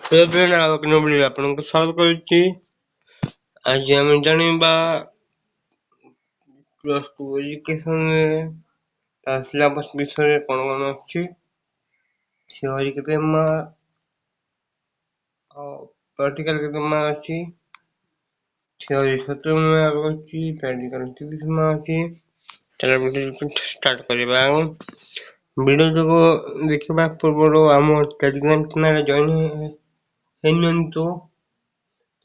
ଆପଣଙ୍କୁ ସ୍ୱାଗତ କରୁଛି। ଆଜି ଆମେ ଜାଣିବା ପ୍ଲସ୍ ଟୁ ଏଜୁକେସନରେ ତା ସିଲାବସ୍ ବିଷୟରେ କ'ଣ ଅଛି। ଥିଓରି କେତେ ମାର୍କ ଆଉ ପ୍ରାକ୍ଟିକାଲ କେତେ ମାର୍କ ଅଛି। ଥିଓରି 70 ମାର୍କ ଅଛି, ପ୍ରାକ୍ଟିକାଲ 30 ମାର୍କ ଅଛି। ଚାଲ ଭିଡ଼ିଓ ଷ୍ଟାର୍ଟ କରିବା। ଭିଡ଼ିଓ ଯୋଗୁଁ ଦେଖିବା ପୂର୍ବରୁ ଆମ ଟେଲିଗ୍ରାମ ଚ୍ୟାନେଲ ଜଏନ୍ ହେଇନିଅନ୍ତୁ।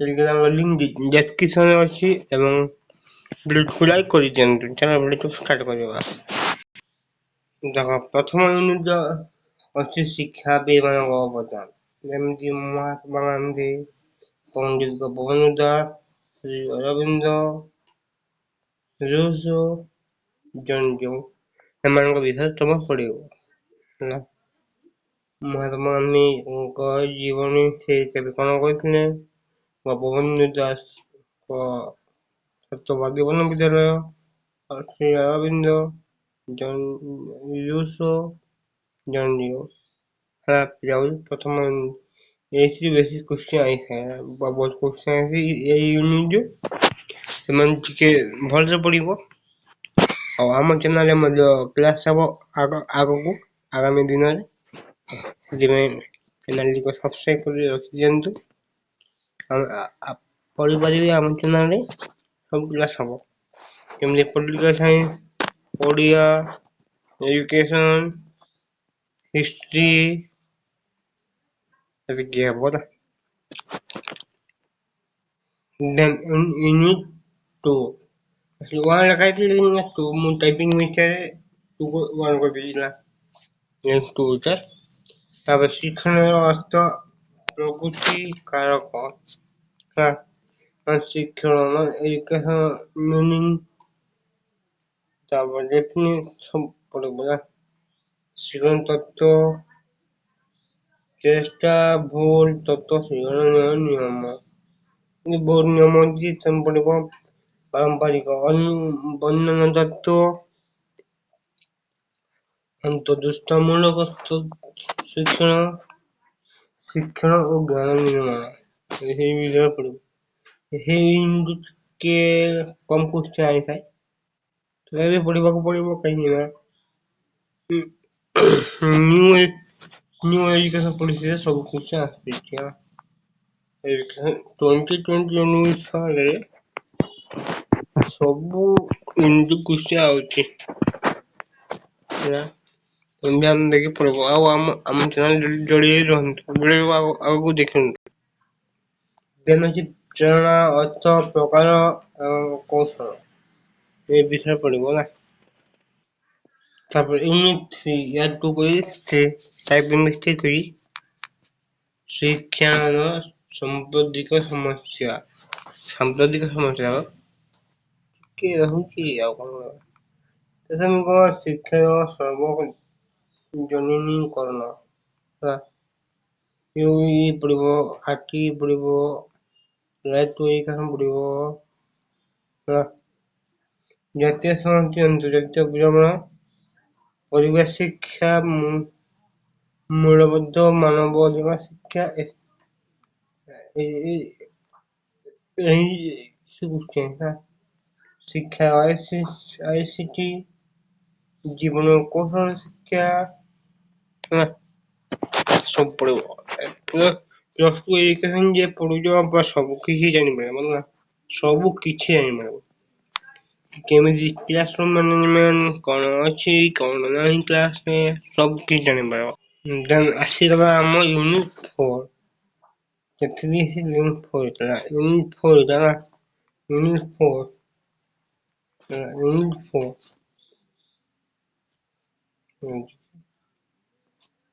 ଟେଲିଗ୍ରାମର ଲିଙ୍କ ଡେସ୍କ୍ରିପସନରେ ଅଛି ଏବଂ ଭିଡ଼ିଓକୁ ଲାଇକ୍ କରିଦିଅନ୍ତୁ। ଚାଲ ଭିଡ଼ିଓକୁ ଷ୍ଟାର୍ଟ କରିବା। ଦେଖ, ପ୍ରଥମ ୟୁନିଟ ଅଛି ଶିକ୍ଷା ବିମାନଙ୍କ ଅବଦାନ। ଯେମିତି ମହାତ୍ମା ଗାନ୍ଧୀ, ପଣ୍ଡିତ ଗୋପବନ୍ଧୁ ଦାସ, ଶ୍ରୀ ଅରବିନ୍ଦ, ରୁଷୋ, ଜନ୍ ଡ୍ୟୁ ଏମାନଙ୍କ ବିଷୟରେ ତମେ ପଢ଼ିବ ହେଲା। ମହାତ୍ମା ଗାନ୍ଧୀଙ୍କ ଜୀବନୀ ସେ କେବେ କ'ଣ କହିଥିଲେ। ଗୋପବନ୍ଧୁ ଦାସଙ୍କ ସତ୍ୟବାଦୀ ବନ ବିଦ୍ୟାଳୟ, ଶ୍ରୀ ଅରବିନ୍ଦ, ରୁଷୋ, ଜନ୍ ଡ୍ୟୁ ପ୍ରଥମ ଏଇଥିରେ ବେଶୀ କ୍ୱେଶ୍ଚିନ୍ ଆଇଥାଏ ବା ବହୁତ କ୍ୱେଶ୍ଚିନ୍ ଆଇଥାଏ ଏଇ ୟୁନିଟ୍ରେ। ସେମାନେ ଟିକେ ଭଲସେ ପଢ଼ିବ। ଆଉ ଆମ ଚ୍ୟାନେଲରେ ମଧ୍ୟ କ୍ଲାସ୍ ହେବ ଆଗକୁ ଆଗାମୀ ଦିନରେ। ସେଥିପାଇଁ ଚ୍ୟାନେଲଟିକୁ ସବସ୍କ୍ରାଇବ୍ କରି ରଖିଦିଅନ୍ତୁ। ପଢ଼ିପାରିବେ ଆମ ଚ୍ୟାନେଲରେ ସବୁ କ୍ଲାସ୍ ହେବ, ଯେମିତି political science, Odia, education, history ଏତିକି ହେବ ନା। ୟୁନିଟ୍ 2 1 ଲେଖାଇଥିଲି, ୟୁନିଟ୍ 2 ମୁଁ ଟାଇପିଂ ମିଷ୍ଟେକରେ 2 1 କରିଦେଇଥିଲା। ୟୁନିଟ୍ 2 ତାପରେ ଶିକ୍ଷଣର ଅର୍ଥ ପ୍ରକୃତି କାରକ। ଶିକ୍ଷଣ ଏଜୁକେସନ ମିନିଂ, ତାପରେ ଡେଫିନିସନ୍ ପଡ଼ିବ। ଶିକ୍ଷଣ ତତ୍ତ୍ୱ, ଚେଷ୍ଟା, ଭୁଲ, ତତ୍ତ୍ୱ, ଶିକ୍ଷଣ ନିୟମ। ବହୁତ ନିୟମ ଅଛି, ତମେ ପଢ଼ିବ। ପାରମ୍ପରିକ ବର୍ଣ୍ଣନା ତତ୍ତ୍ୱ, ଅନ୍ତର୍ଦୃଷ୍ଟିମୂଳକ ଶିକ୍ଷଣ, ଶିକ୍ଷଣ ଓ ଜ୍ଞାନ ନିର୍ମାଣ ଏହି ବିଷୟରେ ପଢ଼ିବ। ଏହି ଟିକେ କମ୍ କ୍ୱେଶ୍ଚିନ୍ ଆଇଥାଏ, ତଥାପି ପଢ଼ିବାକୁ ପଡ଼ିବ। କାହିଁକି ନା ନ୍ୟୁ ଏଜୁକେସନ ପଲିସିରେ ସବୁ କ୍ୱେଶ୍ଚିନ୍ ଆସିଛି। 2020 ଅନୁସାରେ ସବୁ କ୍ୱେଶ୍ଚିନ୍ ଆଉଛି ଧ୍ୟାନ ଦେଇକି ପଢ଼ିବ। ଆଉ ଆମ ଚ୍ୟାନେଲ ଯୋଡ଼ି ରୁହନ୍ତୁ, ଆଗକୁ ଦେଖନ୍ତୁ। ଦେନ୍ ଅଛି ପ୍ରେରଣା, ଅର୍ଥ, ପ୍ରକାର ଏବଂ କୌଶଳ ଏ ବିଷୟରେ ପଢ଼ିବ ନା। ତାପରେ ୟୁନିଟ୍ 3 ଟାଇପିଂ ମିଷ୍ଟେକ୍ କରି ଶିକ୍ଷାର ସାମ୍ପ୍ରତିକ ସମସ୍ୟା ଟିକେ ରହୁଛି। ଆଉ କ'ଣ ଶିକ୍ଷାର ସର୍ବଜନୀନୀକରଣ ପଡ଼ିବ, ଆର୍ଟି ପଡ଼ିବ, ରାଇଟ୍ ଟୁ ଏଜୁକେସନ୍ ପଡ଼ିବ, ଜାତୀୟ ସଂହତି ଅନ୍ତର୍ଜାତୀୟ ବୁଝାମଣା, ପରିବେଶ ଶିକ୍ଷା, ମୂଳବୋଧ, ମାନବ ଅଧିକାର ଶିକ୍ଷା, ଶିକ୍ଷା ICT, ଜୀବନ କୌଶଳ ଶିକ୍ଷା ସବୁ ପଡ଼ିବ। ପ୍ଲସ୍ ଟୁ ଏଜୁକେସନ୍ ଯିଏ ପଢ଼ୁଛ ସବୁ କିଛି ଜାଣିପାରିବ ନା, ସବୁ କିଛି ଜାଣିପାରିବ। କେମିତି କ୍ଲାସରୁମ୍ ମ୍ୟାନେଜମେଣ୍ଟ କ'ଣ ଅଛି, କ'ଣ ନାହିଁ କ୍ଲାସରେ, ସବୁ କିଛି ଜାଣିପାରିବ। ଦେନ୍ ଆସିଗଲା ଆମ ୟୁନିଟ୍ 4। ୟୁନିଟ୍ 4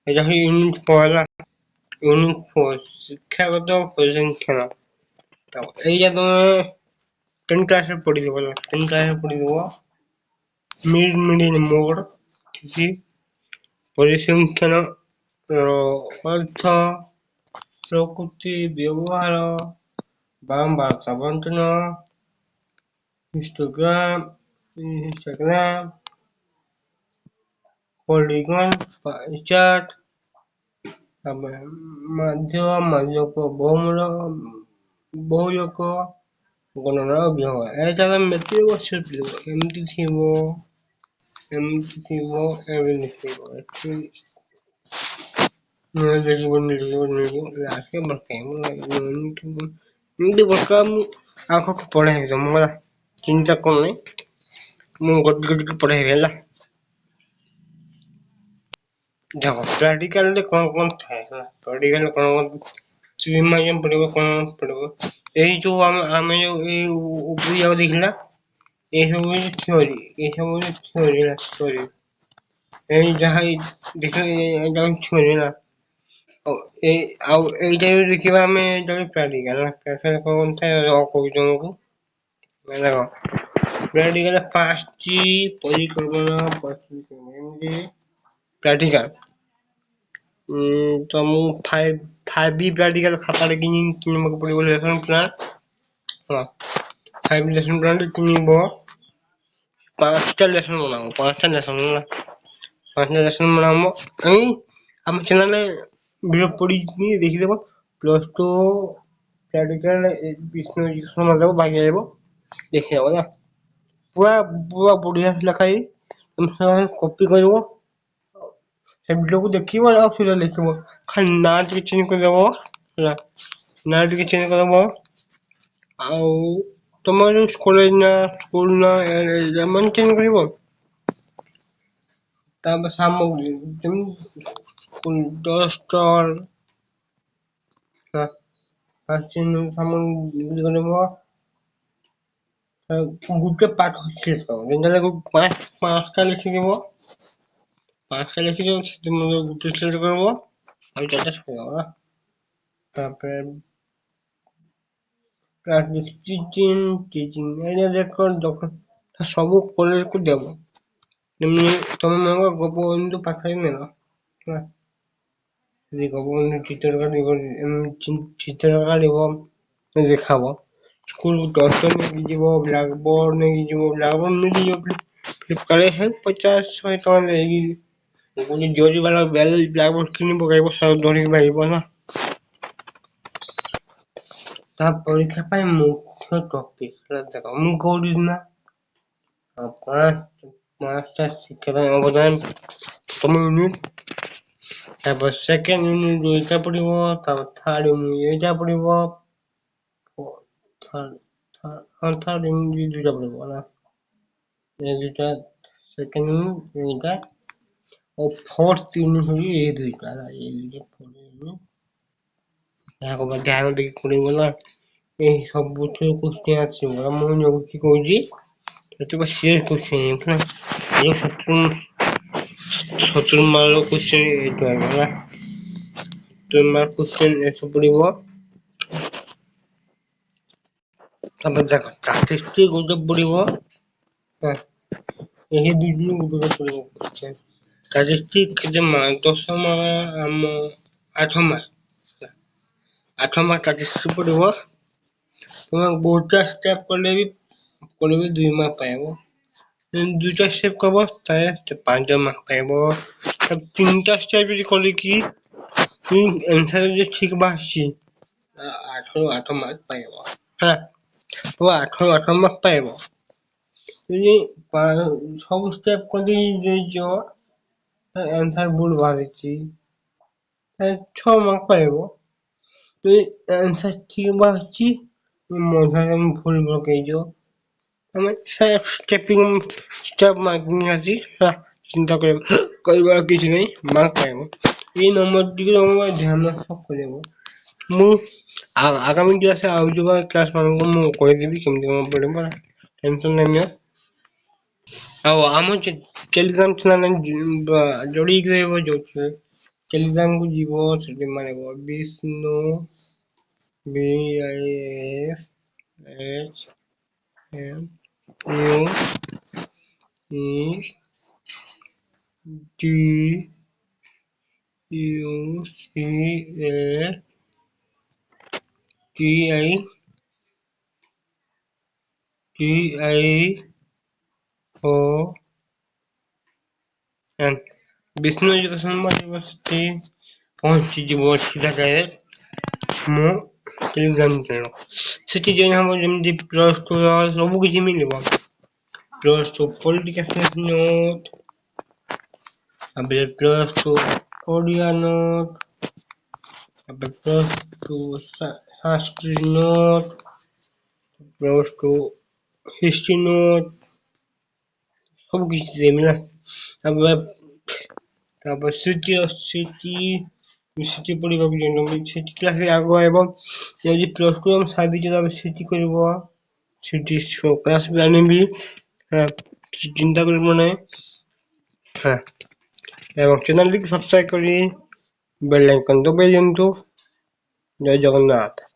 ଏଇଟା ହିଁ ୟୁନିଟ୍ 4 ହେଲା। ୟୁନିଟ୍ 4 ଶିକ୍ଷାଗତ ପରିସଂଖ୍ୟାନ। ଏଇଟା ତମେ 10 କ୍ଲାସରେ ପଢ଼ିଥିବ ହେଲା। 10 କ୍ଲାସରେ ପଢ଼ିଥିବ ମିଡ୍ ମୋଡ୍ ଠିକ୍। ପରିସଂଖ୍ୟାନ ଅର୍ଥ, ପ୍ରକୃତି, ବ୍ୟବହାର, ବାରମ୍ବାରତା ବଣ୍ଟନ, ହିଷ୍ଟୋଗ୍ରାମ, ପଲିଗନ୍, ଚାର୍ଟ, ମାଧ୍ୟ ମାଧ୍ୟକ ବହୁଳକ ଗଣନା ଅଭିଭବ ଏଇଟା ଏମିତି ଥିବ ଏମିତି ଥିବ ଏମିତି ଥିବ ଏଠି ଏମିତି ବଙ୍କା ମୁଁ ଆଗକୁ ପଢେଇବି ମୁଁ ଚିନ୍ତା କରୁନି ମୁଁ ଗୋଟେ ପଢେଇବି ହେଲା। ଦେଖ ପ୍ରାକ୍ଟିକାଲରେ କଣ ଥାଏ ହେଲା ପ୍ରାକ୍ଟିକାଲ କଣ ପଡିବ କଣ ପଡିବ ଏଇ ଯୋଉ ଆମେ ଯୋଉ ଏଇ ଉପରି ଯାଉ ଦେଖିଲା ଏଇ ସବୁ ଥ୍ୟୋରୀ ଏଇ ଯାହା ଦେଖିଲା ଥ୍ୟୋରୀ ନା ଆଉ ଏଇଟା ବି ଦେଖିବା ଆମେ ପ୍ରାକ୍ଟିକାଲ କଣ ଥାଏ କହୁଛି ତମକୁ ପ୍ରାକ୍ଟିକାଲ ପାଞ୍ଚଟି ପରିକଳ୍ପନା ଏମିତି ପ୍ରାକ୍ଟିକାଲ ତମକୁ ଫାଇଭ ପ୍ରାକ୍ଟିକାଲ ଖାତାରେ କିଣିବାକୁ ପଡିବ ଲେସନ ପ୍ଲାନ ହଁ 5 ଲେସନ ପ୍ଲାନ କିଣିବ 5ଟା ଲେସନ ବନାବ 5ଟା ଲେସନ ହେଲା 5ଟା ଲେସନ ବନାବ ଆମ ଚ୍ୟାନେଲରେ ଭିଡିଓ ପଡିଛି ଦେଖିଦେବ +2 ପ୍ରାକ୍ଟିକାଲ ଭାଗ ଆଇବ ଦେଖିହବ ହେଲା ପୁରା ବଢିଆ ଲେଖା ହେଇଛି ତମେ କପି କରିବ ସେ ଭିଡିଓକୁ ଦେଖିବ ଆଉ ସେଟା ଲେଖିବ ଖାଲି ନା ଟିକେ ଚେଞ୍ଜ କରିଦବ ହେଲା ନା ଟିକେ ଚେଞ୍ଜ କରିଦବ ଆଉ ତମର କଲେଜ ନା ସ୍କୁଲ ନା ମାନେ ଚେଞ୍ଜ କରିବ ତାପରେ ସାମଗ୍ରୀ ଯେମିତି ଡଷ୍ଟର ସାମଗ୍ରୀ ଗୋଟେ ପାଠ ପାଞ୍ଚଟା ଲେଖିଯିବ 5ଟା ଲେଖିଯିବ ସେଥି ଗୋଟେ ସିଲେକ୍ଟ କରିବ ଆଉ 4ଟା ଛାଡିଦବ ତାପରେ ସବୁ କଲେଜକୁ ଦେବ ତମେ ମନେକର ଗୋପବନ୍ଧୁ ପାଖରେ ନେଲ ହେଲା ଗୋପବନ୍ଧୁ ଚିତ୍ର କାଢିବ ଦେଖାବ ସ୍କୁଲ ଡଷ୍ଟର ନେଇକି ଯିବ ବ୍ଲାକ ବୋର୍ଡ ନେଇକି ଯିବ ବ୍ଲାକ ବୋର୍ଡ ମିଳିଯିବ ଫ୍ଲିପକାର୍ଟ 50-100 ଟଙ୍କା ଦେଇକି ଜରି ବାଲା ବ୍ଲାକ ବୋର୍ଡ କିଣି ପକେଇବ ଧରିକି ପାଇବ ନା ତା ପରୀକ୍ଷା ପାଇଁ ମୁଖ୍ୟ ଟପିକ ଦେଖ ମୁଁ କହୁଛି ନା ପାଞ୍ଚଟା ଶିକ୍ଷା ପାଇଁ ଅବଦାନ ପ୍ରଥମ ୟୁନିଟ ତାପରେ ସେକେଣ୍ଡ ୟୁନିଟ ଏଇଟା ପଡିବ ତାପରେ ଥାର୍ଡ ୟୁନିଟ ଏଇଟା ପଡିବ ଥାର୍ଡ ୟୁନିଟ ଦୁଇଟା ପଡିବ ହେଲା ଏ ଦୁଇଟା ସେକେଣ୍ଡ ୟୁନିଟ ଏଇଟା ଆଉ ଫୋର୍ଥ ୟୁନିଟ ହଉଛି ଏଇ ଦୁଇଟା ଯାହାକୁ ଧ୍ୟାନ ଦେଇକି ପଢିବ ନା ଏଇ ସବୁଥିରୁ କୋଶ୍ଚିନ୍ ଆସିବ ମୁଁ ଯୋଉଠି କହୁଛି ସିଏ କୋଶ୍ଚିନ୍ 70 ମାର୍କ କୋଶ୍ଚିନ୍ ଏଇଠୁ ଆଇବ ହେଲା 70 ମାର୍କ କୋଶ୍ଚିନ୍ ଏସବୁ ପଡିବ ତାପରେ ଦେଖ ଷ୍ଟାଟିଷ୍ଟିକ୍ସ ଗୋଟେ ପଡିବ ଏହି ଦୁଇଟି ଗୋଟେ ପଡିବ ଷ୍ଟାଟିଷ୍ଟିକ୍ସ କେତେ ମାର୍କ 10 ମାର୍କ ଆମ 8 ମାର୍କ 8 ମାର୍କ ଷ୍ଟାଟିଷ୍ଟିକ୍ସ ପଡିବ ତମେ ଗୋଟା ଷ୍ଟେପ କଲେ ବି 2 ମାର୍କ ପାଇବ ଦୁଇଟା ଷ୍ଟେପ କରିବ ତାହେଲେ 5 ମାର୍କ ପାଇବ 3ଟା ଷ୍ଟେପ ଯଦି କରିକି ଆନ୍ସର ଯଦି ଠିକ ବାହାରିଛି 8 ମାର୍କ ପାଇବ ହେଲା 8 ମାର୍କ ପାଇବ ଯଦି ସବୁ ଷ୍ଟେପ କରି ଦେଇଛ ଆନ୍ସର ଭୁଲ ବାହାରିଛି 6 ମାର୍କ ପାଇବ ଯଦି ଆନ୍ସର ଠିକ ବାହାରିଛି ମଝିରେ ଭୁଲ ପକେଇଛ ତମେ ଷ୍ଟେପ ମାର୍କିଂ ଅଛି ଚିନ୍ତା କରିବାର କିଛି ନାହିଁ ମାର୍କ ପାଇବ ଏଇ ନମ୍ବର ଟିକେ ତମେ ଧ୍ୟାନ ସହ କରିବ ମୁଁ ଆଗାମୀ କ୍ଲାସରେ ଆଉ ଯୋଉ କ୍ଲାସ ମାନଙ୍କୁ ମୁଁ କହିଦେବି କେମିତି କଣ ପଢିବ ଟେନସନ ନାହିଁ ଆଉ ଆମ ଟେଲିଗ୍ରାମ ଚ୍ୟାନେଲ ଯୋଡିକି ରହିବ ଯୋଉଥିରେ ଟେଲିଗ୍ରାମ କୁ ଯିବ ସେଠି ମାରିବ ବିଷ୍ଣୁ ବିଷ୍ଣୁ ଏଜୁକେସନ ୟୁନିଭର୍ସିଟି ପହଞ୍ଚିଯିବ ସିଧା ଡାଇରେକ୍ଟ ମୋ ଟେଲିଗ୍ରାମ ଚ୍ୟାନେଲ। ସେଠି ଜଏନ୍ ହବ ଯେମିତି ପ୍ଲସ୍ ଟୁ ସବୁ କିଛି ମିଳିବ। ପ୍ଲସ୍ ଟୁ ପଲିଟିକାଲ ନୋଟ୍, ତାପରେ ପ୍ଲସ୍ ଟୁ ଓଡ଼ିଆ ନୋଟ୍, ତାପରେ plus two Sanskrit note, plus two history note, ସବୁ କିଛି ମିଳିଲା। ତାପରେ ସିଟି ପଢିବାକୁ ସିଟି କ୍ଲାସ ଆଗ ଆଇବ। ଯଦି ପ୍ଲସ୍ ଟୁ ଆମେ ସାରିଦେଇଛୁ ତାପରେ ସିଟି କରିବ। ସିଟି କ୍ଲାସ ବି ଆଣିବି, ଚିନ୍ତା କରିବ ନାହିଁ। ଏବଂ ଚ୍ୟାନେଲଟିକୁ ସବସ୍କ୍ରାଇବ କରି ବେଲ୍ ଆଇକନ୍ ଦବାଇ ଦିଅନ୍ତୁ। ଜୟ ଜଗନ୍ନାଥ।